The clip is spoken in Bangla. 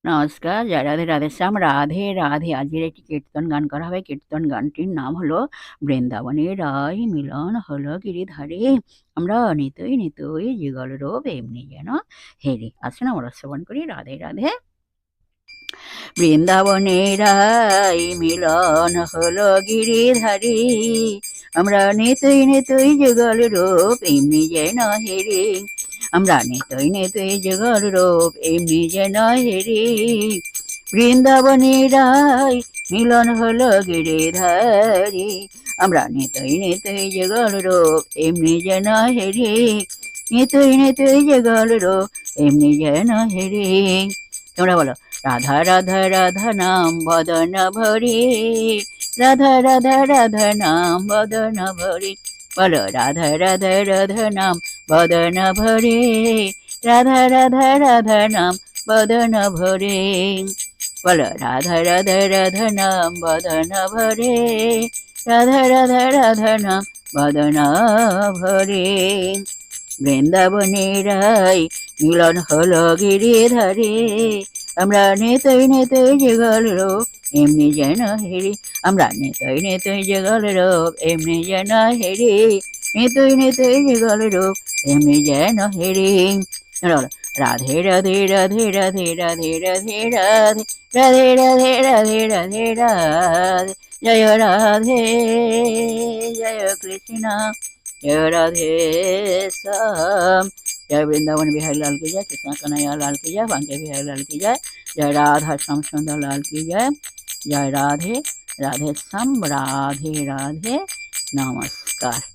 নমস্কার, জয় রাধে রাধেশ্যাম। রাধে রাধে। আজকের একটি কীর্তন গান করা হবে। কীর্তন গানটির নাম হলো বৃন্দাবনে রাই মিলন হলো গিরিধারে, আমরা নিতই নিতই যুগল রূপ এমনি যেন হেরি। আসুন আমরা শ্রবণ করি। রাধে রাধে। বৃন্দাবনে রাই মিলন হলো গিরিধারে, আমরা নিতই নিতই যুগল রূপ এমনি যেন হেরি, আমরা নিতই নিতই যুগল রূপ এমনি যেন হেরি। বৃন্দাবনে রাই মিলন হলো গিরিধারে, আমরা নিতই নিতই যুগল রূপ এমনি যেন হেরি, নিতই নিতই যুগল রূপ এমনি যেন হেরি। তোমরা বলো, রাধা রাধা রাধা নাম বদন ভরি, রাধা রাধা রাধা নাম বদন ভরি। বলো, রাধা রাধা রাধা নাম বদন ভরে, রাধা রাধা রাধা নাম বদন ভরে। বলো, রাধা রাধা রাধা নাম বদন ভরে, রাধা রাধা রাধা নাম বদন ভরে। বৃন্দাবনে রাই মিলন হলো গিরিধারে, আমরা নিতই নিতই যুগল রূপ এমনি যেন হেরি, আমরা নিতই নিতই যুগল রূপ এমনি যেন হেরি, নিতই নিতই যুগল রূপ এমনি যেন হেরি। রাধে রাধে রাধে রাধে রাধে রাধে রাধে রাধে রাধে রাধে রাধে রাধে, জয় রাধে জয় কৃষ্ণ, जय राधे श्याम। जय वृंदावन बिहारी लाल की जय, कृष्ण कन्हैया लाल की जय, बांके बिहारी लाल की जय, जय राधा श्याम सुंदर लाल की जय। जय राधे राधे श्याम। राधे राधे। नमस्कार।